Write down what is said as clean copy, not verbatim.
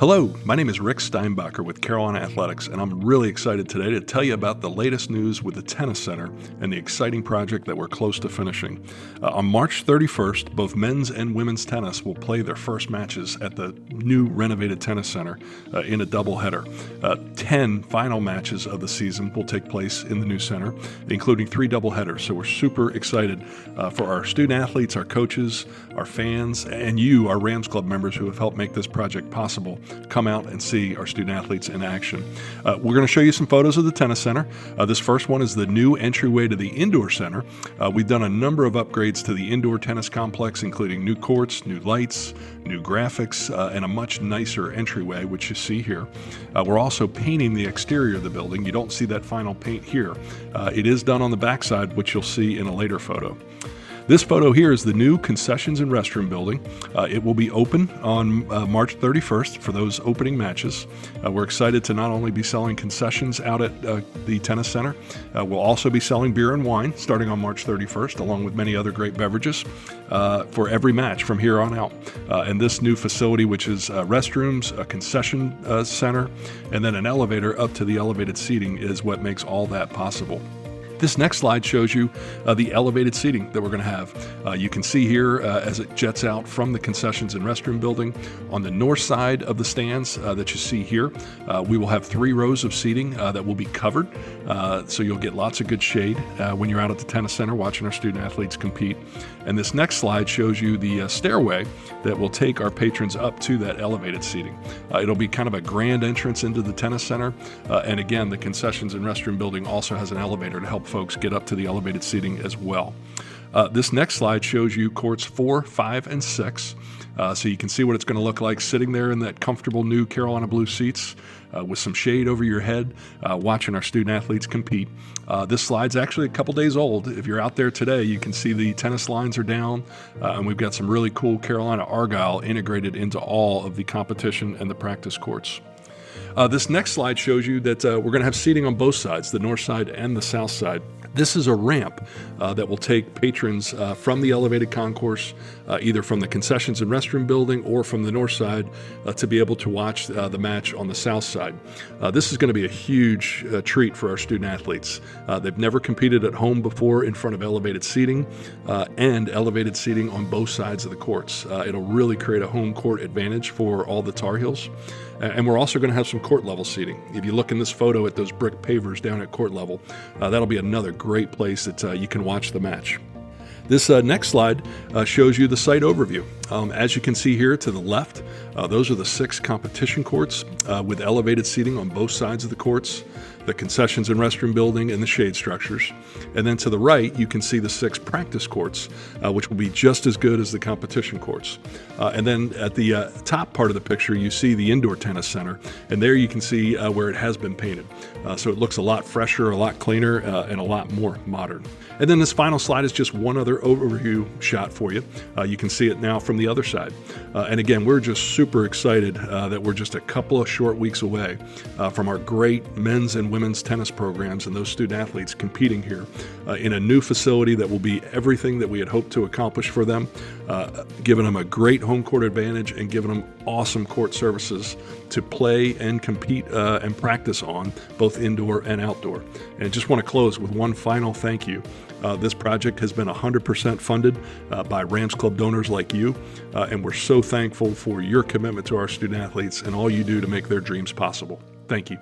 Hello, my name is Rick Steinbacher with Carolina Athletics, and I'm really excited today to tell you about the latest news with the Tennis Center and the exciting project that we're close to finishing. On March 31st, both men's and women's tennis will play their first matches at the new renovated Tennis Center in a doubleheader. 10 final matches of the season will take place in the new center, including 3 doubleheaders. So we're super excited for our student athletes, our coaches, our fans, and you, our Rams Club members who have helped make this project possible. Come out and see our student athletes in action. We're going to show you some photos of the tennis center. This first one is the new entryway to the indoor center. We've done a number of upgrades to the indoor tennis complex, including new courts, new lights, new graphics, and a much nicer entryway, which you see here. We're also painting the exterior of the building. You don't see that final paint here. It is done on the backside, which you'll see in a later photo. This photo here is the new concessions and restroom building. It will be open on March 31st for those opening matches. We're excited to not only be selling concessions out at the tennis center, we'll also be selling beer and wine starting on March 31st, along with many other great beverages for every match from here on out. And this new facility, which is restrooms, a concession center, and then an elevator up to the elevated seating, is what makes all that possible. This next slide shows you the elevated seating that we're going to have. You can see here as it jets out from the concessions and restroom building. On the north side of the stands that you see here, we will have 3 rows of seating that will be covered, so you'll get lots of good shade when you're out at the tennis center watching our student athletes compete. And this next slide shows you the stairway that will take our patrons up to that elevated seating. It'll be kind of a grand entrance into the tennis center, and again, the concessions and restroom building also has an elevator to help folks get up to the elevated seating as well. This next slide shows you courts 4, 5, and 6. So you can see what it's going to look like sitting there in that comfortable new Carolina blue seats with some shade over your head, watching our student athletes compete. This slide's actually a couple days old. If you're out there today, you can see the tennis lines are down, and we've got some really cool Carolina Argyle integrated into all of the competition and the practice courts. This next slide shows you that we're going to have seating on both sides, the north side and the south side. This is a ramp that will take patrons from the elevated concourse, either from the concessions and restroom building or from the north side, to be able to watch the match on the south side. This is going to be a huge treat for our student athletes. They've never competed at home before in front of elevated seating and elevated seating on both sides of the courts. It'll really create a home court advantage for all the Tar Heels. And we're also going to have some court level seating. If you look in this photo at those brick pavers down at court level, that'll be another great place that you can watch the match. This next slide shows you the site overview. As you can see here to the left, those are the 6 competition courts with elevated seating on both sides of the courts, the concessions and restroom building, and the shade structures. And then to the right, you can see the 6 practice courts, which will be just as good as the competition courts. And then at the top part of the picture, you see the indoor tennis center, and there you can see where it has been painted. So it looks a lot fresher, a lot cleaner, and a lot more modern. And then this final slide is just one other overview shot for you. You can see it now from the other side. And again, we're just super excited that we're just a couple of short weeks away from our great men's and women's tennis programs and those student athletes competing here in a new facility that will be everything that we had hoped to accomplish for them, giving them a great home court advantage and giving them awesome court services to play and compete and practice on, both indoor and outdoor. And I just want to close with one final thank you. This project has been 100% funded by Rams Club donors like you, and we're so thankful for your commitment to our student athletes and all you do to make their dreams possible. Thank you.